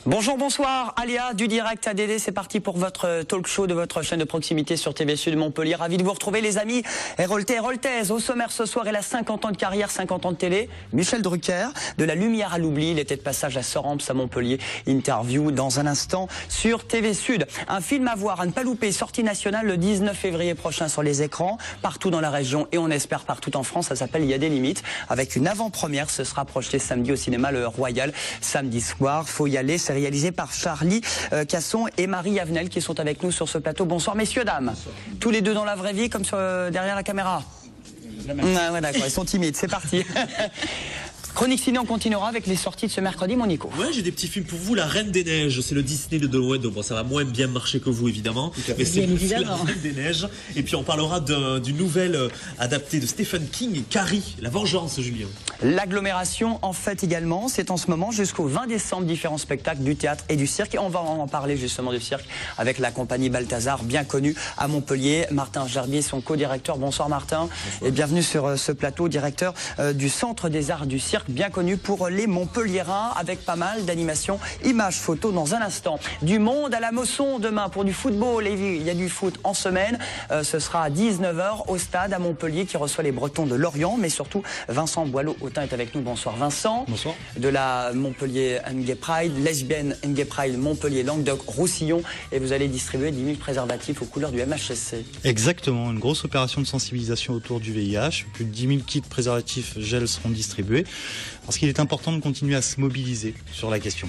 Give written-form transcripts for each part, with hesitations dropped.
Bonjour, bonsoir, Aléa du Direct ADD, c'est parti pour votre talk show de votre chaîne de proximité sur TV Sud Montpellier. Ravi de vous retrouver les amis Héroltais et Héroltaises. Au sommaire ce soir, elle a 50 ans de carrière, 50 ans de télé. Michel Drucker, de la lumière à l'oubli, il était de passage à Soremps à Montpellier. Interview dans un instant sur TV Sud. Un film à voir, à ne pas louper, sortie nationale le 19 février prochain sur les écrans, partout dans la région et on espère partout en France. Ça s'appelle Il y a des limites, avec une avant-première. Ce sera projeté samedi au cinéma Le Royal, samedi soir. Faut y aller, c'est réalisé par Charlie Casson et Marie Avenel qui sont avec nous sur ce plateau. Bonsoir messieurs, dames. Bonsoir. Tous les deux dans la vraie vie comme derrière la caméra. Ouais, d'accord, ils sont timides, c'est parti. Chronique ciné, on continuera avec les sorties de ce mercredi, mon Nico. Ouais, j'ai des petits films pour vous. La Reine des Neiges, c'est le Disney de Nolwenn, donc bon, ça va moins bien marcher que vous, évidemment. Mais c'est la Reine des Neiges. Et puis on parlera d'une nouvelle adaptée de Stephen King, Carrie, La Vengeance, Julien. L'agglomération, en fait, également, c'est en ce moment jusqu'au 20 décembre, différents spectacles du théâtre et du cirque. Et on va en parler justement du cirque avec la compagnie Balthazar, bien connue à Montpellier. Martin Gerbier, son co-directeur. Bonsoir Martin. Bonsoir. Et bienvenue sur ce plateau, directeur du Centre des Arts du Cirque, bien connu pour les Montpelliérains, avec pas mal d'animations, images, photos dans un instant. Du monde à la Mosson demain pour du football. Il y a du foot en semaine. Ce sera à 19 h au stade à Montpellier qui reçoit les Bretons de Lorient, mais surtout Vincent Boileau-Autin est avec nous. Bonsoir Vincent. Bonsoir. De la Montpellier Gay Pride, lesbienne Gay Pride Montpellier Languedoc-Roussillon, et vous allez distribuer 10 000 préservatifs aux couleurs du MHSC. Exactement, une grosse opération de sensibilisation autour du VIH. Plus de 10 000 kits préservatifs gel seront distribués. Parce qu'il est important de continuer à se mobiliser sur la question.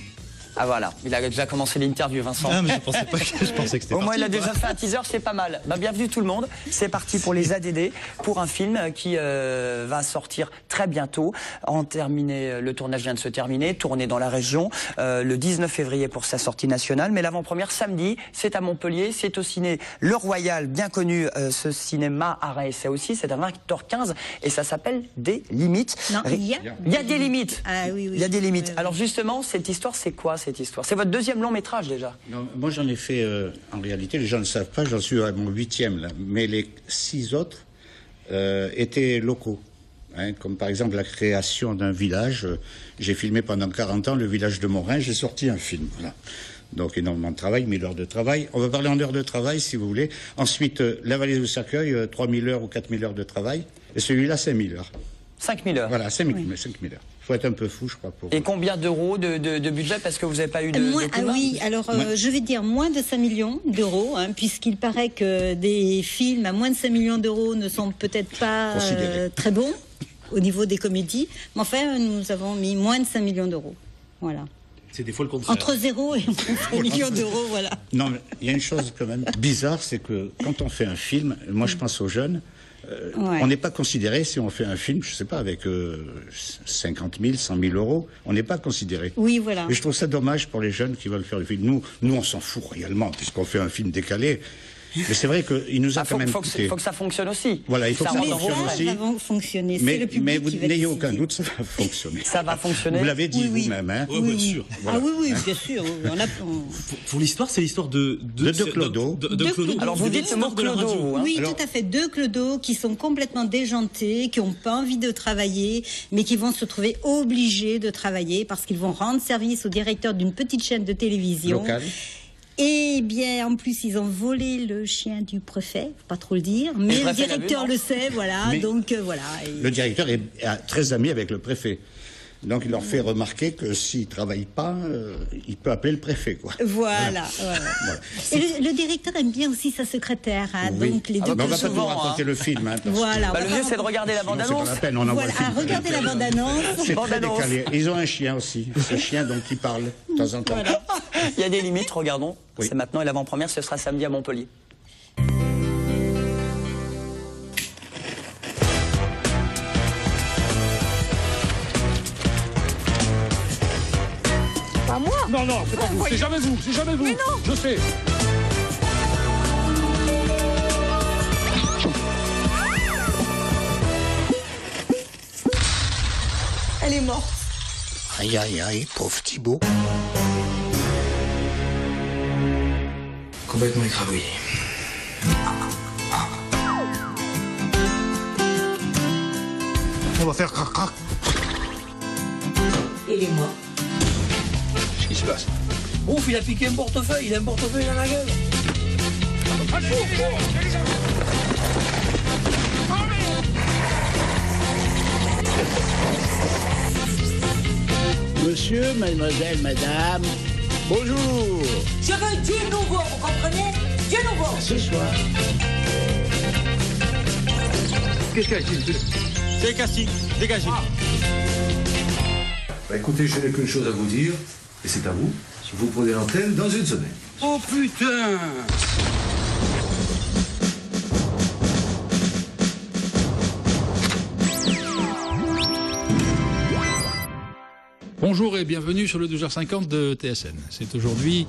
Ah voilà, il a déjà commencé l'interview, Vincent. Ah, mais je pensais que c'était Au moins, il a déjà fait un teaser, c'est pas mal. Bah, bienvenue tout le monde. C'est parti pour les ADD, pour un film qui va sortir très bientôt. Le tournage vient de se terminer, tourné dans la région, le 19 février pour sa sortie nationale. Mais l'avant-première samedi, c'est à Montpellier, c'est au ciné Le Royal, bien connu, ce cinéma à Rennes aussi. C'est à 20h15 et ça s'appelle Des Limites. Non, il y a des limites. Ah oui, oui. Il y a des limites. Alors justement, cette histoire, c'est quoi cette histoire? C'est votre deuxième long métrage déjà? Non, moi j'en ai fait, en réalité, les gens ne le savent pas, j'en suis à mon 8e là, mais les 6 autres étaient locaux. Hein, comme par exemple la création d'un village. J'ai filmé pendant 40 ans le village de Morin, j'ai sorti un film. Voilà. Donc énormément de travail, 1000 heures de travail. On va parler en heures de travail si vous voulez. Ensuite, la vallée du Cercueil, 3000 heures ou 4000 heures de travail. Et celui-là, 5000 heures. 5000 heures. Voilà, 5000 heures. Il faut être un peu fou, je crois. Et combien d'euros de budget, parce que vous n'avez pas eu de oui, alors je vais dire moins de 5 millions d'euros, hein, puisqu'il paraît que des films à moins de 5 millions d'euros ne sont peut-être pas très bons au niveau des comédies. Mais enfin, nous avons mis moins de 5 millions d'euros. Voilà. C'est des fois le contraire. Entre 0 et 5 millions d'euros, voilà. Non, mais il y a une chose quand même bizarre, c'est que quand on fait un film, moi je pense aux jeunes, on n'est pas considéré, si on fait un film, je ne sais pas, avec 50 000, 100 000 euros, on n'est pas considéré. Oui, voilà. Et je trouve ça dommage pour les jeunes qui veulent faire le film. Nous on s'en fout réellement, puisqu'on fait un film décalé. Mais c'est vrai qu'il nous a quand même coûté. Il faut que ça fonctionne aussi. Voilà, il faut que ça fonctionne aussi. Ça va fonctionner. Mais vous n'ayez aucun doute, ça va fonctionner. Ça va fonctionner. Vous l'avez dit vous-même, hein? Oui, bien sûr. Voilà. Ah oui, bien sûr. Pour l'histoire, c'est l'histoire de Clodo. Alors vous dites le mot Clodo. Oui, tout à fait. 2 Clodo qui sont complètement déjantés, qui n'ont pas envie de travailler, mais qui vont se trouver obligés de travailler parce qu'ils vont rendre service au directeur d'une petite chaîne de télévision. Locale. Et bien, en plus, ils ont volé le chien du préfet, faut pas trop le dire, mais le directeur le sait, voilà, mais donc voilà. Le directeur est très ami avec le préfet. Donc il leur fait remarquer que s'il ne travaille pas, il peut appeler le préfet, quoi. Voilà. Et le directeur aime bien aussi sa secrétaire, hein, oui. Donc les deux. On va pas vous raconter le film, hein, voilà. Le mieux c'est de regarder la bande-annonce. C'est pas la peine, on envoie le film. Regardez la bande-annonce. C'est très décalé. Ils ont un chien aussi, ce chien donc qui parle de temps en temps. Voilà. Il y a des limites, regardons. Oui. C'est maintenant et l'avant-première, ce sera samedi à Montpellier. Pas moi. Non, c'est pas vous, c'est jamais vous, Mais non. Je sais. Elle est morte. Aïe, aïe, aïe, pauvre Thibaut. Complètement écrabouillé. ça va faire crac crac. Il est mort. Qu'est-ce qui se passe? Ouf, il a piqué un portefeuille, il a un portefeuille dans la gueule. Monsieur, mademoiselle, madame, bonjour. Je veux Dieu nouveau, vous comprenez? Dieu nouveau. Ce soir. Qu'est-ce qu'il y a ici? C'est le casting, dégagez. Bah écoutez, je n'ai qu'une chose à vous dire, et c'est à vous. Vous prenez l'antenne dans une semaine. Oh putain! Bonjour et bienvenue sur le 12h50 de TSN. C'est aujourd'hui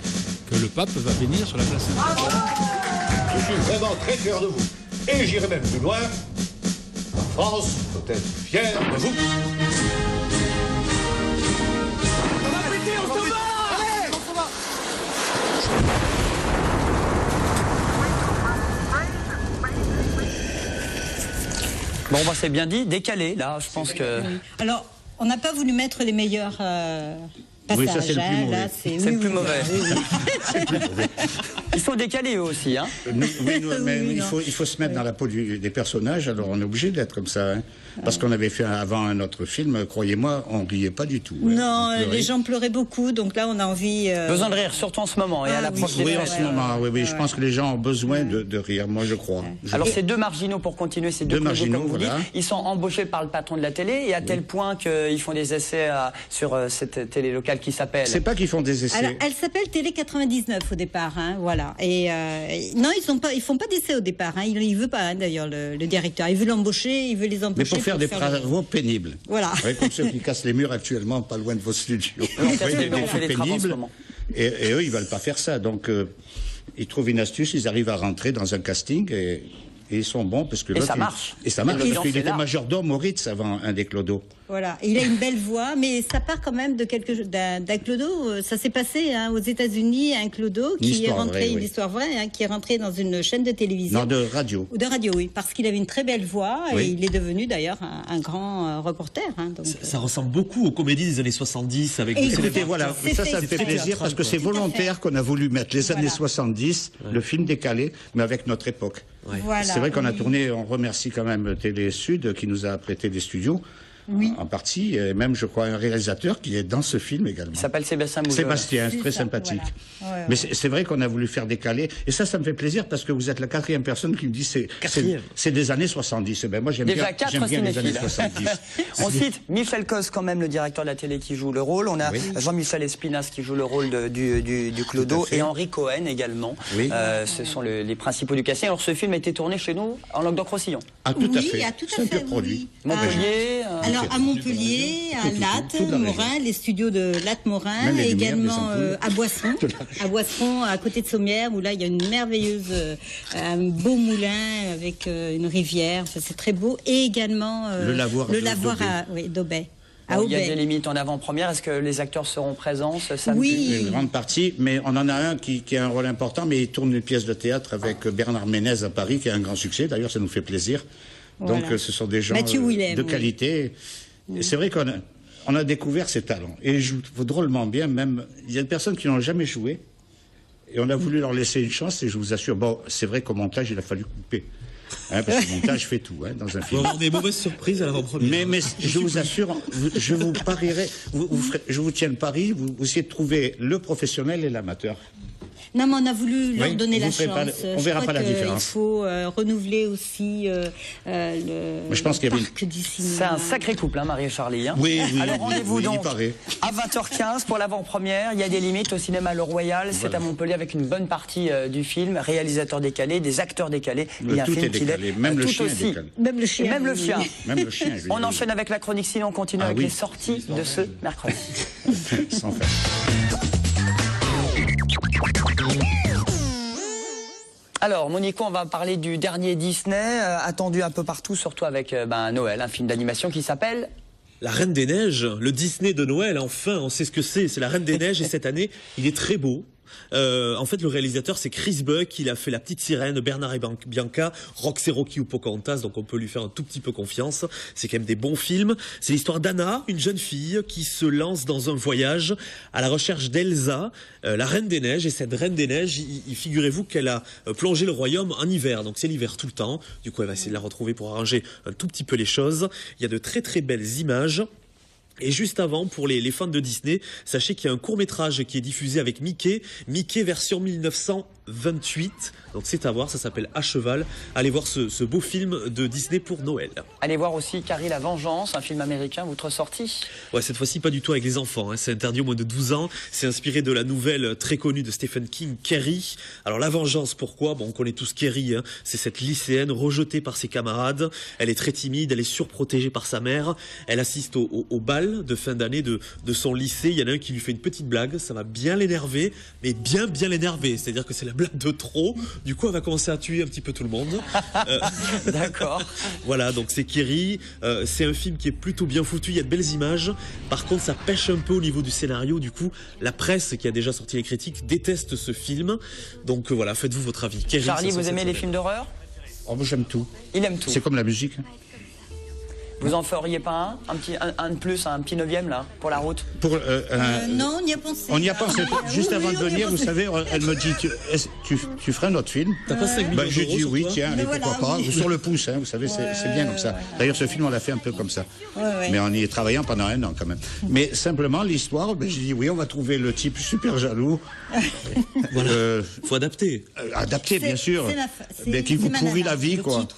que le pape va venir sur la place Saint-Pierre. Je suis vraiment très fier de vous. Et j'irai même plus loin. La France peut être fière de vous. Bon, bah, c'est bien dit, décalé, là, je pense que... Alors, on n'a pas voulu mettre les meilleurs passages. Oui, ça, c'est le plus mauvais. Là, C'est le plus mauvais. Ils sont décalés eux aussi, hein. Mais Oui, il non. faut se mettre dans la peau des personnages, alors on est obligé d'être comme ça. Hein. Parce qu'on avait fait avant un autre film, croyez-moi, on riait pas du tout. Non, les gens pleuraient beaucoup, donc là on a envie... Besoin de rire, surtout en ce moment, et à l'approche des Oui, en fêtes. ce moment, oui. Je pense que les gens ont besoin de rire, moi je crois. Alors ces deux marginaux, pour continuer, ces deux marginaux, comme vous voilà. dites, ils sont embauchés par le patron de la télé, et à tel point qu'ils font des essais sur cette télé locale qui s'appelle... C'est pas qu'ils font des essais. Alors, elle s'appelle Télé 99 au départ, hein, voilà. Et non, ils font pas d'essai au départ. Hein. Il veut pas, hein, d'ailleurs, le directeur. Il veut l'embaucher, il veut les embaucher. Mais pour faire des travaux pénibles. Voilà. Vous voyez, comme ceux qui cassent les murs actuellement, pas loin de vos studios. On Vous casse voyez, les murs, on fait des travaux en ce moment. Et eux, ils veulent pas faire ça. Donc, ils trouvent une astuce, ils arrivent à rentrer dans un casting et ils sont bons parce que Et ça marche. Et ça marche Et parce qu'il c'est était là. majordome au Ritz avant un des Clodo. Voilà. Il a une belle voix, mais ça part quand même de d'un Clodo. Ça s'est passé hein, aux États-Unis, un Clodo qui est rentré, une histoire vraie, hein, qui est rentré dans une chaîne de télévision. Non, de radio. Ou de radio, oui, parce qu'il avait une très belle voix Oui. et il est devenu d'ailleurs un grand reporter. Hein, donc, Ça ressemble beaucoup aux comédies des années 70 avec Et des écoutez, Écoutez, voilà, ça me fait plaisir parce que c'est volontaire qu'on a voulu mettre les années 70, le film décalé, mais avec notre époque. Voilà, C'est vrai qu'on a oui. tourné, on remercie quand même Télé Sud qui nous a prêté des studios. Oui. En partie, et même je crois un réalisateur qui est dans ce film également. Il s'appelle Sébastien Moujol. Sébastien, C'est très ça, sympathique. voilà. Ouais, ouais. Mais c'est vrai qu'on a voulu faire décaler. Et ça me fait plaisir parce que vous êtes la 4e personne qui me dit c'est des années 70. Eh ben moi j'aime Déjà bien, j'aime bien les années cinéphiles. 70. On cite Michel Cos quand même, le directeur de la télé qui joue le rôle. On a Jean-Michel Espinas qui joue le rôle du Clodo Tout à fait. et Henri Cohen également. Oui. Ce sont les principaux du casting. Alors ce film a été tourné chez nous en Languedoc-Roussillon. Ah, tout à fait. tout C'est à un fait, pur produit. oui. Montpellier. Alors à Montpellier, à Latte, toute la région. Morin, les studios de Latte Morin, Même les et lumières, également les ampoules. à Boisson, à côté de Sommières, où là il y a une merveilleuse, un beau moulin avec une rivière, enfin, c'est très beau, et également Le lavoir d'Aubais. Il y a des limites en avant-première. Est-ce que les acteurs seront présents ce samedi? Oui. Une grande partie, mais on en a un qui a un rôle important, mais il tourne une pièce de théâtre avec Bernard Ménez à Paris, qui a un grand succès. D'ailleurs, ça nous fait plaisir. Voilà. Donc, ce sont des gens Mathieu Willem, de oui. qualité. Et c'est vrai qu'on a découvert ces talents. Et ils jouent drôlement bien, même. Il y a des personnes qui n'ont jamais joué. Et on a voulu leur laisser une chance, et je vous assure, bon, c'est vrai qu'au montage, il a fallu couper. Hein, parce que le montage fait tout, hein, dans un On film. va avoir des mauvaises surprises à l'avant-première. Mais je vous assure, je vous parierai, je vous tiens le pari, vous essayez de trouver le professionnel et l'amateur. Non, mais on a voulu leur Oui, donner la vous ferez chance. pas- on verra pas la différence. Il faut renouveler aussi je pense qu'il y avait parc du cinéma. C'est un sacré couple, hein, Marie et Charlie. Hein. Oui, Alors rendez-vous il donc paraît. à 20h15 pour l'avant-première. Il y a des limites au cinéma Le Royal. C'est à Montpellier avec une bonne partie du film. Réalisateur décalé, des acteurs décalés. Le et un tout film est décalé, même le tout chien est aussi. décalé. Même le chien. Et même le oui. chien. Même le chien. je veux On dire, enchaîne avec la chronique, sinon on continue Ah avec oui. les sorties de ce mercredi. sans faire. Alors, Monico, on va parler du dernier Disney, attendu un peu partout, surtout avec Noël, un film d'animation qui s'appelle... La Reine des Neiges, le Disney de Noël, enfin, on sait ce que c'est la Reine des Neiges et cette année, il est très beau. En fait, le réalisateur, c'est Chris Buck. Il a fait La Petite Sirène, Bernard et Bianca, Rox et Rocky ou Pocahontas, donc on peut lui faire un tout petit peu confiance. C'est quand même des bons films. C'est l'histoire d'Anna, une jeune fille qui se lance dans un voyage à la recherche d'Elsa, la Reine des Neiges. Et cette Reine des Neiges, figurez-vous qu'elle a plongé le royaume en hiver. Donc c'est l'hiver tout le temps. Du coup, elle va essayer de la retrouver pour arranger un tout petit peu les choses. Il y a de très très belles images. Et juste avant, pour les fans de Disney, sachez qu'il y a un court-métrage qui est diffusé avec Mickey version 1928. Donc c'est à voir, ça s'appelle À Cheval. Allez voir ce beau film de Disney pour Noël. Allez voir aussi Carrie la Vengeance, un film américain, votre sortie. Ouais, cette fois-ci pas du tout avec les enfants, hein. C'est interdit au moins de 12 ans. C'est inspiré de la nouvelle très connue de Stephen King, Carrie. Alors la vengeance, pourquoi? Bon, on connaît tous Carrie, hein. C'est cette lycéenne rejetée par ses camarades. Elle est très timide, elle est surprotégée par sa mère. Elle assiste au bal de fin d'année de son lycée. Il y en a un qui lui fait une petite blague, ça va bien l'énerver, mais bien l'énerver. C'est-à-dire que c'est la blague de trop. Du coup, elle va commencer à tuer un petit peu tout le monde. D'accord. Voilà, donc c'est Carrie. C'est un film qui est plutôt bien foutu. Il y a de belles images. Par contre, ça pêche un peu au niveau du scénario. Du coup, la presse qui a déjà sorti les critiques déteste ce film. Donc voilà, faites-vous votre avis. Carrie, Charlie, vous aimez les films d'horreur? Oh, moi j'aime tout. Il aime tout. C'est comme la musique. Vous en feriez pas un de plus, un petit 9e là, pour la route? Non, on y a pensé. On y a pensé. Juste avant de venir, vous savez, elle me dit, tu ferais un autre film? T'as pas 5 millions Je dis oui, tiens, allez, voilà, pourquoi pas. oui. Sur le pouce, hein, vous savez, c'est bien comme ça. D'ailleurs, ce film, on l'a fait un peu comme ça. Mais on y est travaillant pendant 1 an quand même. Mais simplement, l'histoire, j'ai dit oui, on va trouver le type super jaloux. Voilà, faut adapter. Adapter, bien sûr. Mais qui vous pourrit la vie, quoi.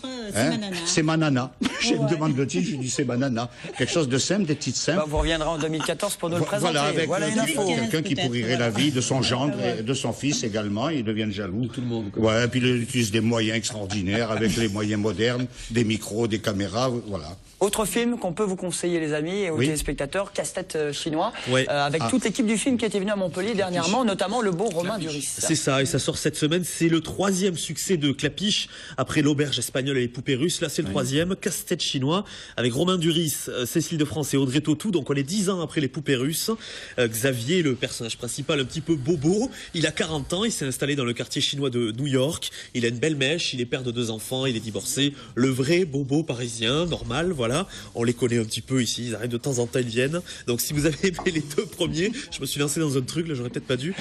C'est ma nana. Je me demande le titre, je dis c'est ma nana. Quelque chose de simple, des petites simples. Bah, vous reviendrez en 2014 pour nous le présenter. Voilà, avec une info. quelqu'un qui pourrirait la vie de son gendre et de son fils également. Ils deviennent jaloux. Tout le monde. Ouais, puis il utilise des moyens extraordinaires avec les moyens modernes, des micros, des caméras, voilà. Autre film qu'on peut vous conseiller, les amis, et aux téléspectateurs, Casse-tête chinois, avec toute l'équipe du film qui était venue à Montpellier dernièrement, notamment le beau Romain Duris. C'est ça, et ça sort cette semaine. C'est le 3e succès de Clapiche, après L'Auberge espagnole et les poupées russes. Là, c'est le 3e, Casse-tête chinois, avec Romain Duris, Cécile de France et Audrey Tautou. Donc on est 10 ans après les poupées russes. Xavier, le personnage principal, un petit peu bobo, il a 40 ans, il s'est installé dans le quartier chinois de New York. Il a une belle mèche, il est père de 2 enfants, il est divorcé. Le vrai bobo parisien, normal, voilà. On les connaît un petit peu ici, ils arrivent de temps en temps, ils viennent. Donc si vous avez aimé les 2 premiers, je me suis lancé dans un truc, là j'aurais peut-être pas dû.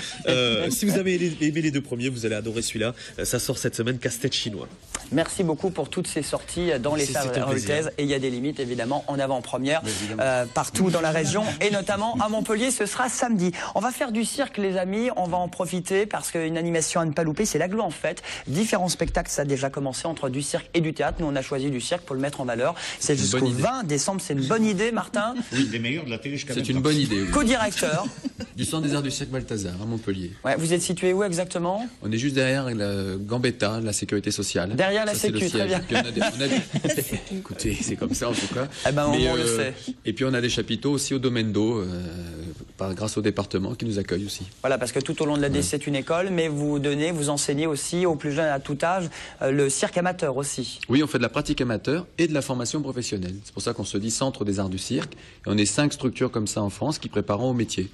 Si vous avez aimé les 2 premiers, vous allez adorer celui-là. Ça sort cette semaine, Casse-tête chinois. Merci beaucoup pour toutes ces sorties dans les salles héroltaises. Et il y a des limites évidemment en avant-première partout dans la région et notamment à Montpellier, ce sera samedi. On va faire du cirque les amis, on va en profiter parce qu'une animation à ne pas louper, c'est l'Aglo en fait. Différents spectacles, ça a déjà commencé entre du cirque et du théâtre. Nous on a choisi du cirque pour le mettre en valeur. C'est jusqu'au 20 décembre, c'est une bonne idée Martin? Oui, des meilleurs de la télé jusqu'à maintenant. C'est une bonne idée. Oui. Co-directeur du Centre des Arts du Cirque Balthazar à Montpellier. Ouais, vous êtes situé où exactement? On est juste derrière la Gambetta, la sécurité sociale. Derrière la sécu, très bien. Écoutez, c'est comme ça en tout cas. Eh ben, on le sait. Et puis on a des chapiteaux aussi au domaine d'eau, grâce au département qui nous accueille aussi. Voilà, parce que tout au long de l'année, c'est une école, mais vous enseignez aussi aux plus jeunes à tout âge le cirque amateur aussi. Oui, on fait de la pratique amateur et de la formation professionnelle. C'est pour ça qu'on se dit Centre des Arts du Cirque. Et on est 5 structures comme ça en France qui préparent au métier.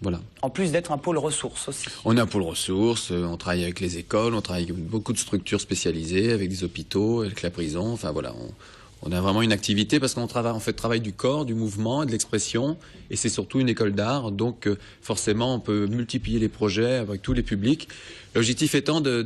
Voilà. En plus d'être un pôle ressources aussi. On est un pôle ressources, on travaille avec les écoles, on travaille avec beaucoup de structures spécialisées, avec des hôpitaux, avec la prison, enfin voilà. On a vraiment une activité parce qu'on fait le travail du corps, du mouvement, de l'expression, et c'est surtout une école d'art, donc forcément on peut multiplier les projets avec tous les publics. L'objectif étant de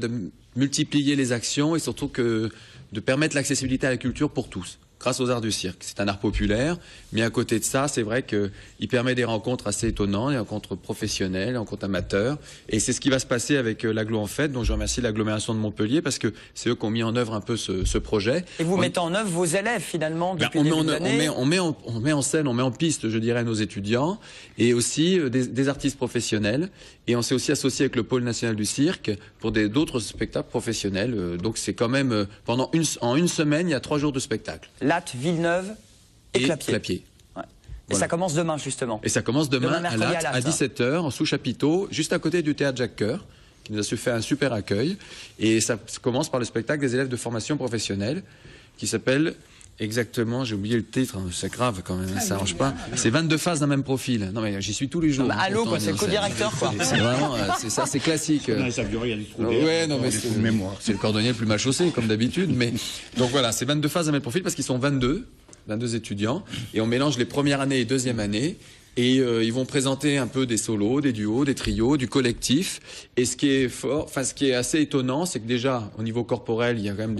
multiplier les actions et surtout de permettre l'accessibilité à la culture pour tous. Grâce aux arts du cirque. C'est un art populaire, mais à côté de ça, c'est vrai qu'il permet des rencontres assez étonnantes, des rencontres professionnelles, des rencontres amateurs. Et c'est ce qui va se passer avec l'Aglo en Fête, dont je remercie l'agglomération de Montpellier, parce que c'est eux qui ont mis en œuvre un peu ce projet. Et vous mettez en œuvre vos élèves, finalement, depuis le début de l'année. On met en scène, on met en piste, je dirais, nos étudiants, et aussi des artistes professionnels. Et on s'est aussi associé avec le pôle national du cirque pour d'autres spectacles professionnels. Donc c'est quand même, en une semaine, il y a 3 jours de spectacle. Latte, Villeneuve et Clapiers. Ouais. Et voilà. ça commence demain, justement. Et ça commence demain à Latte, à 17h, en sous-chapiteau, juste à côté du théâtre Jacques Coeur, qui nous a fait un super accueil. Et ça commence par le spectacle des élèves de formation professionnelle, qui s'appelle Exactement, j'ai oublié le titre, c'est grave quand même, ça arrange pas. C'est 22 phases d'un même profil. Non mais j'y suis tous les jours. Bah, allô, quoi, c'est le co-directeur, quoi. C'est vraiment, c'est ça, c'est classique. Ouais, non mais c'est le cordonnier le plus mal chaussé, comme d'habitude. Mais donc voilà, c'est 22 phases d'un même profil parce qu'ils sont 22 étudiants, et on mélange les premières années et deuxième année. Et ils vont présenter un peu des solos, des duos, des trios, du collectif. Et ce qui est fort, enfin ce qui est assez étonnant, c'est que déjà au niveau corporel, il y a quand même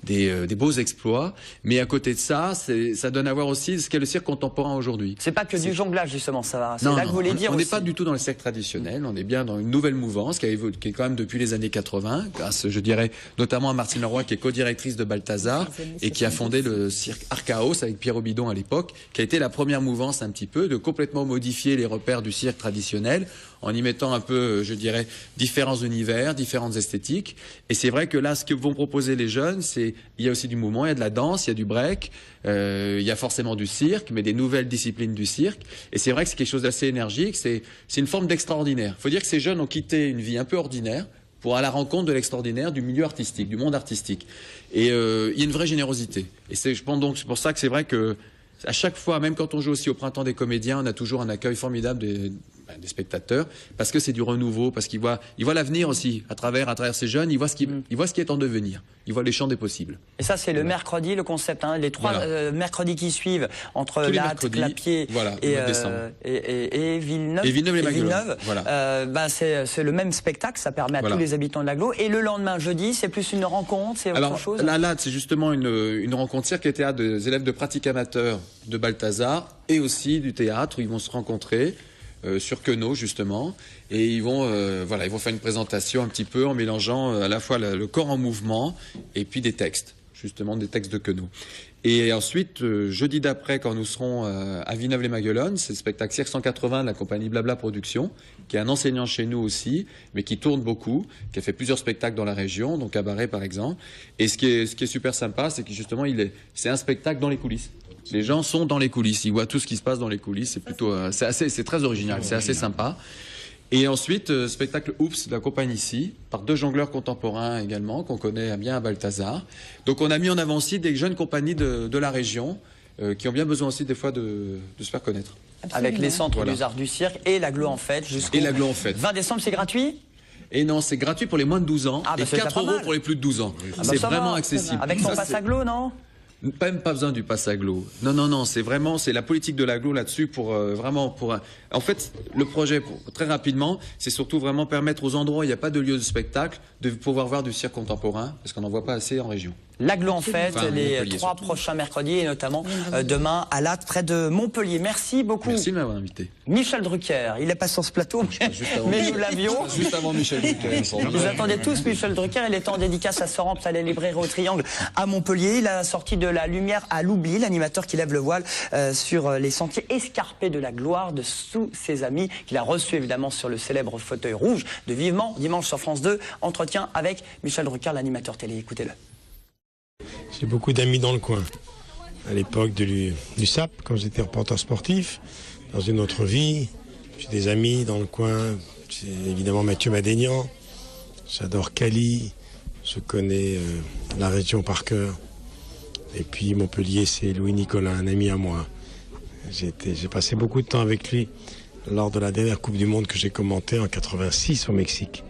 des beaux exploits, mais à côté de ça, ça donne à voir aussi ce qu'est le cirque contemporain aujourd'hui. C'est pas que du jonglage justement, ça va. C'est là que vous voulez dire. On n'est pas du tout dans le cirque traditionnel, on est bien dans une nouvelle mouvance qui est quand même depuis les années 80, grâce, je dirais, notamment à Martine Leroy, qui est co-directrice de Balthazar et qui a fondé le cirque Archaos avec Pierre Obidon à l'époque, qui a été la première mouvance un petit peu de complètement modifier les repères du cirque traditionnel en y mettant un peu, je dirais, différents univers, différentes esthétiques. Et c'est vrai que là, ce que vont proposer les jeunes, il y a aussi du mouvement, il y a de la danse, il y a du break, il y a forcément du cirque, mais des nouvelles disciplines du cirque. Et c'est vrai que c'est quelque chose d'assez énergique, c'est une forme d'extraordinaire. Il faut dire que ces jeunes ont quitté une vie un peu ordinaire pour aller à la rencontre de l'extraordinaire, du milieu artistique, du monde artistique. Et il y a une vraie générosité. Et je pense donc, c'est pour ça que c'est vrai que à chaque fois, même quand on joue aussi au Printemps des comédiens, on a toujours un accueil formidable des spectateurs, parce que c'est du renouveau, parce qu'ils voient l'avenir aussi à travers ces jeunes. Ils voient ce qui est en devenir. Ils voient les champs des possibles. Et ça, c'est le mercredi, le concept, hein, les 3 mercredis qui suivent entre Latte, Clapier et Villeneuve. Et Villeneuve. Voilà. C'est le même spectacle. Ça permet à tous les habitants de l'agglo. Et le lendemain, jeudi, c'est plus une rencontre, c'est autre chose. Là, c'est justement une rencontre cirque et théâtre des élèves de pratique amateur de Balthazar et aussi du théâtre où ils vont se rencontrer. Sur Queneau justement, et ils vont faire une présentation un petit peu en mélangeant à la fois le corps en mouvement et puis des textes, justement des textes de Queneau. Et ensuite, jeudi d'après, quand nous serons à Villeneuve-les-Maguelones, c'est le spectacle Cirque 180 de la compagnie Blabla Productions, qui est un enseignant chez nous aussi, mais qui tourne beaucoup, qui a fait plusieurs spectacles dans la région, donc à Cabaret par exemple. Et ce qui est super sympa, c'est que justement, c'est un spectacle dans les coulisses. Les gens sont dans les coulisses, ils voient tout ce qui se passe dans les coulisses. C'est plutôt, c'est très original, c'est assez sympa. Et ensuite, spectacle Oups de la compagnie ici, par 2 jongleurs contemporains également, qu'on connaît bien à Balthazar. Donc on a mis en avant aussi des jeunes compagnies de la région, qui ont bien besoin aussi des fois de se faire connaître. Absolument. Avec les centres des arts du cirque et l'agglo en fête jusqu'au 20 décembre, c'est gratuit. Et non, c'est gratuit pour les moins de 12 ans et 4 € pour les plus de 12 ans. C'est vraiment accessible. Avec son passe agglo, non ? Même pas besoin du pass agglo. Non, c'est la politique de l'agglo là-dessus en fait, le projet, très rapidement, c'est surtout vraiment permettre aux endroits où il n'y a pas de lieu de spectacle de pouvoir voir du cirque contemporain, parce qu'on n'en voit pas assez en région. L'agglo en fête, les 3 prochains mercredis, et notamment demain à Latte, près de Montpellier. Merci beaucoup. Merci de m'avoir invité. Michel Drucker, il n'est pas sur ce plateau, mais nous l'avions. Juste avant Michel Drucker. Vous attendez tous Michel Drucker, il est en dédicace à Sorempes, à la librairie au Triangle à Montpellier. Il a sorti de la lumière à l'oubli, l'animateur qui lève le voile sur les sentiers escarpés de la gloire de tous ses amis, qu'il a reçu évidemment sur le célèbre fauteuil rouge de Vivement, dimanche sur France 2. Entretien avec Michel Drucker, l'animateur télé. Écoutez-le. J'ai beaucoup d'amis dans le coin. À l'époque du SAP, quand j'étais reporter sportif, dans une autre vie, j'ai des amis dans le coin. J'ai évidemment Mathieu Madénian, j'adore Cali, je connais la région par cœur. Et puis Montpellier, c'est Louis Nicolas, un ami à moi. J'ai passé beaucoup de temps avec lui lors de la dernière Coupe du Monde que j'ai commentée en 86 au Mexique.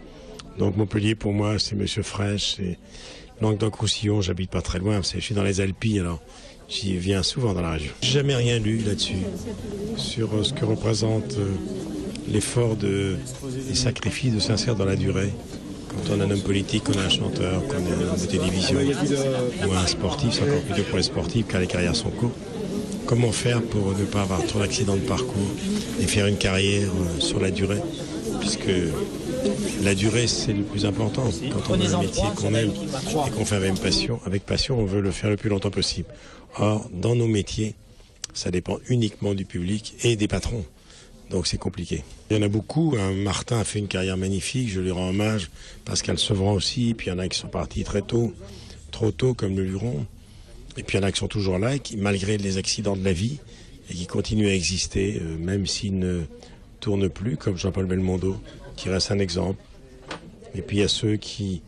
Donc Montpellier, pour moi, c'est Monsieur Fraîche, c'est Languedoc-Roussillon, j'habite pas très loin, je suis dans les Alpilles, alors j'y viens souvent dans la région. J'ai jamais rien lu là-dessus, sur ce que représente l'effort des sacrifices de s'inscrire dans la durée. Quand on a un homme politique, qu'on a un chanteur, qu'on a un homme de télévision, ou un sportif, c'est encore plus dur pour les sportifs car les carrières sont courtes. Comment faire pour ne pas avoir trop d'accidents de parcours et faire une carrière sur la durée, puisque la durée, c'est le plus important. Quand on a un métier qu'on aime et qu'on fait avec passion, on veut le faire le plus longtemps possible. Or, dans nos métiers, ça dépend uniquement du public et des patrons. Donc c'est compliqué. Il y en a beaucoup. Martin a fait une carrière magnifique, je lui rends hommage. Pascal Sevran aussi. Puis il y en a qui sont partis très tôt, trop tôt comme le Luron. Et puis il y en a qui sont toujours là, malgré les accidents de la vie, et qui continuent à exister, même s'ils ne tournent plus, comme Jean-Paul Belmondo, qui reste un exemple. Et puis il y a ceux qui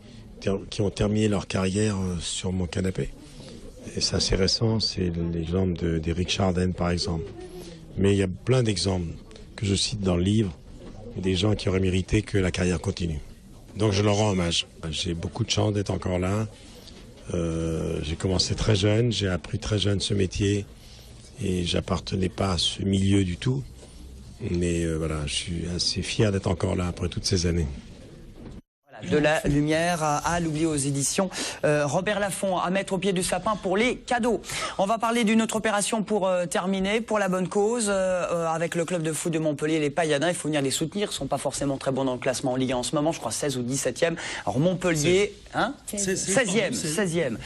ont terminé leur carrière sur mon canapé. Et c'est assez récent, c'est l'exemple d'Éric Chardin par exemple. Mais il y a plein d'exemples que je cite dans le livre, des gens qui auraient mérité que la carrière continue. Donc je leur rends hommage. J'ai beaucoup de chance d'être encore là. J'ai commencé très jeune, j'ai appris très jeune ce métier et j'appartenais pas à ce milieu du tout. Mais voilà, je suis assez fier d'être encore là après toutes ces années. De la lumière à l'oublier aux éditions Robert Laffont, à mettre au pied du sapin pour les cadeaux. On va parler d'une autre opération pour terminer, pour la bonne cause, avec le club de foot de Montpellier, les Pailladins. Il faut venir les soutenir, ils ne sont pas forcément très bons dans le classement en Ligue 1 en ce moment, je crois 16 ou 17e. Alors Montpellier, 16e.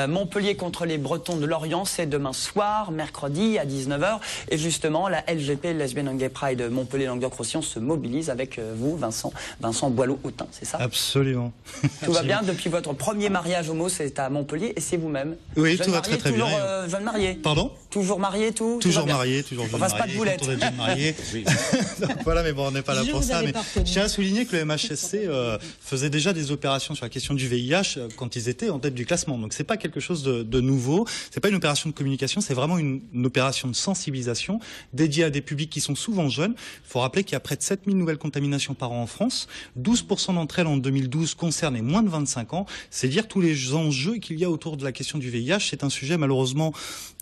Montpellier contre les Bretons de Lorient, c'est demain soir, mercredi à 19h. Et justement, la LGP, Lesbian and Gay Pride Montpellier Languedoc-Roussillon, se mobilise avec vous, Vincent Boileau-Hautain, c'est ça? Absolument. Tout va bien depuis votre premier mariage homo, c'est à Montpellier, et c'est vous-même. Oui, tout va très très bien. Jeune marié. Pardon? Toujours marié, tout? Toujours marié, toujours jeune marié. On fasse pas de boulettes. On est jeune marié. Voilà, mais bon, on n'est pas là pour ça. Mais je tiens à souligner que le MHSC faisait déjà des opérations sur la question du VIH quand ils étaient en tête du classement. Donc c'est pas quelque chose de nouveau. C'est pas une opération de communication, c'est vraiment une opération de sensibilisation dédiée à des publics qui sont souvent jeunes. Il faut rappeler qu'il y a près de 7000 nouvelles contaminations par an en France. 12% d'entre elles en 2012 concernaient moins de 25 ans. C'est dire tous les enjeux qu'il y a autour de la question du VIH. C'est un sujet malheureusement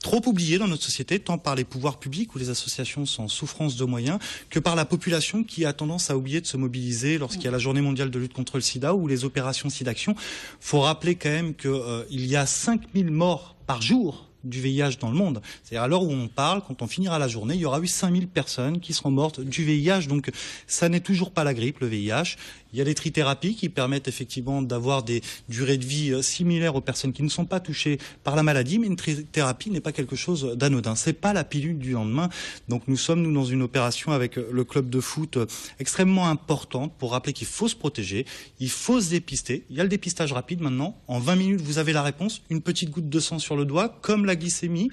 trop oublié dans notre société, tant par les pouvoirs publics ou les associations sans souffrance de moyens, que par la population qui a tendance à oublier de se mobiliser lorsqu'il y a la journée mondiale de lutte contre le sida ou les opérations SIDAction. Faut rappeler quand même qu'il y a 5000 morts par jour du VIH dans le monde. C'est-à-dire à l'heure où on parle, quand on finira la journée, il y aura eu 5000 personnes qui seront mortes du VIH. Donc ça n'est toujours pas la grippe, le VIH. Il y a des trithérapies qui permettent effectivement d'avoir des durées de vie similaires aux personnes qui ne sont pas touchées par la maladie, mais une trithérapie n'est pas quelque chose d'anodin. C'est pas la pilule du lendemain. Donc nous sommes dans une opération avec le club de foot extrêmement importante pour rappeler qu'il faut se protéger, il faut se dépister. Il y a le dépistage rapide maintenant. En 20 minutes, vous avez la réponse. Une petite goutte de sang sur le doigt, comme la glycémie.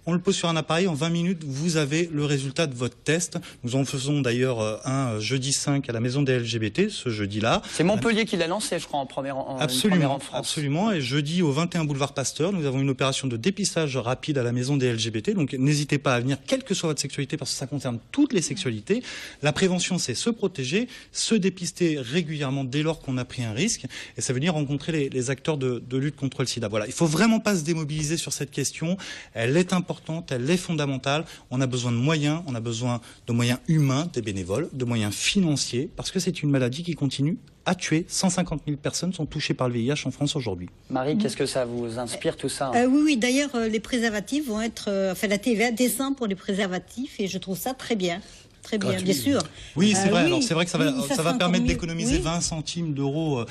On le pose sur un appareil, en 20 minutes, vous avez le résultat de votre test. Nous en faisons d'ailleurs un jeudi 5 à la Maison des LGBT, ce jeudi-là. C'est Montpellier qui l'a lancé, je crois, en première en France. Absolument, et jeudi au 21 boulevard Pasteur, nous avons une opération de dépistage rapide à la Maison des LGBT. Donc n'hésitez pas à venir, quelle que soit votre sexualité, parce que ça concerne toutes les sexualités. La prévention, c'est se protéger, se dépister régulièrement dès lors qu'on a pris un risque, et ça veut dire rencontrer les acteurs de lutte contre le sida. Voilà, il faut vraiment pas se démobiliser sur cette question, elle est importante. Elle est fondamentale. On a besoin de moyens, on a besoin de moyens humains, des bénévoles, de moyens financiers, parce que c'est une maladie qui continue à tuer. 150 000 personnes sont touchées par le VIH en France aujourd'hui. Marie, qu'est-ce que ça vous inspire tout ça? Oui, d'ailleurs, les préservatifs vont être... la TVA descend pour les préservatifs et je trouve ça très bien. Très bien, bien sûr. Oui, c'est vrai. Alors c'est vrai que ça va permettre d'économiser 20 centimes d'euros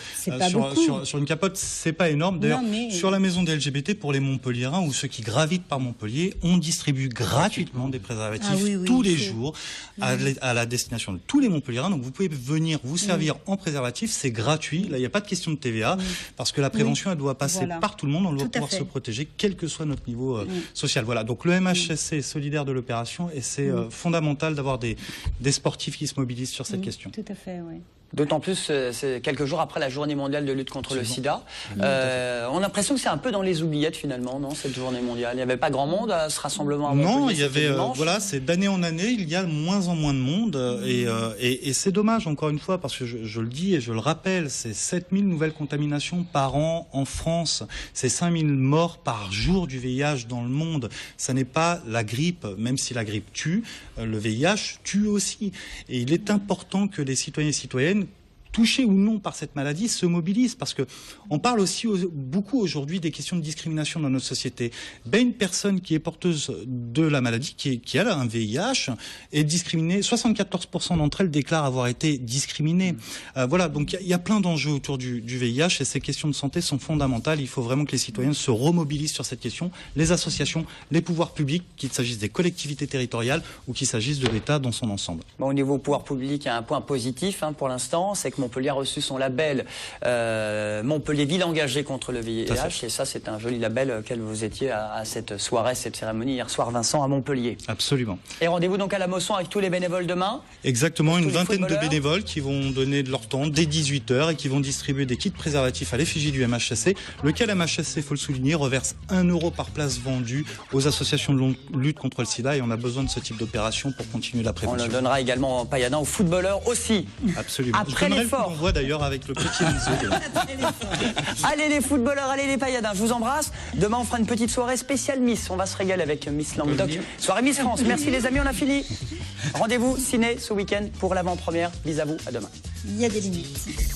sur une capote. C'est pas énorme. D'ailleurs, sur la Maison des LGBT, pour les Montpelliérains ou ceux qui gravitent par Montpellier, on distribue gratuitement des préservatifs tous les jours à la destination de tous les Montpelliérains. Donc vous pouvez venir vous servir en préservatif, c'est gratuit. Là, il n'y a pas de question de TVA parce que la prévention, elle doit passer par tout le monde. On doit pouvoir se protéger, quel que soit notre niveau social. Voilà. Donc le MHSC est solidaire de l'opération et c'est fondamental d'avoir des sportifs qui se mobilisent sur cette question. Tout à fait, oui. D'autant plus, c'est quelques jours après la journée mondiale de lutte contre le sida. On a l'impression que c'est un peu dans les oubliettes finalement, non, cette journée mondiale. Il n'y avait pas grand monde à ce rassemblement à Montpellier. Non, il y avait, voilà, c'est d'année en année, il y a de moins en moins de monde. Et c'est dommage, encore une fois, parce que je le dis et je le rappelle, c'est 7000 nouvelles contaminations par an en France. C'est 5000 morts par jour du VIH dans le monde. Ça n'est pas la grippe, même si la grippe tue, le VIH tue aussi. Et il est important que les citoyens et citoyennes touchés ou non par cette maladie, se mobilisent. Parce que on parle aussi beaucoup aujourd'hui des questions de discrimination dans notre société. Une personne qui est porteuse de la maladie, qui a un VIH, est discriminée. 74% d'entre elles déclarent avoir été discriminées. Voilà, donc il y a plein d'enjeux autour du VIH et ces questions de santé sont fondamentales. Il faut vraiment que les citoyens se remobilisent sur cette question. Les associations, les pouvoirs publics, qu'il s'agisse des collectivités territoriales ou qu'il s'agisse de l'État dans son ensemble. Bon, au niveau pouvoir public, il y a un point positif pour l'instant, c'est que Montpellier a reçu son label Montpellier Ville engagée contre le VIH. Et ça, c'est un joli label auquel vous étiez à cette soirée, cette cérémonie hier soir, Vincent, à Montpellier. Absolument. Et rendez-vous donc à la Mosson avec tous les bénévoles demain. Exactement, une vingtaine de bénévoles qui vont donner de leur temps dès 18h et qui vont distribuer des kits préservatifs à l'effigie du MHSC, lequel MHSC, il faut le souligner, reverse 1 € par place vendue aux associations de lutte contre le sida, et on a besoin de ce type d'opération pour continuer la prévention. On le donnera également en pailladin aux footballeurs aussi. Absolument. Après l'effort. On voit d'ailleurs avec le petit Enzo. Allez les footballeurs, allez les pailladins, je vous embrasse. Demain on fera une petite soirée spéciale Miss, on va se régaler avec Miss Languedoc. Soirée Miss France, merci les amis, on a fini. Rendez-vous ciné ce week-end pour l'avant-première. Bis à vous, à demain. Il y a des limites.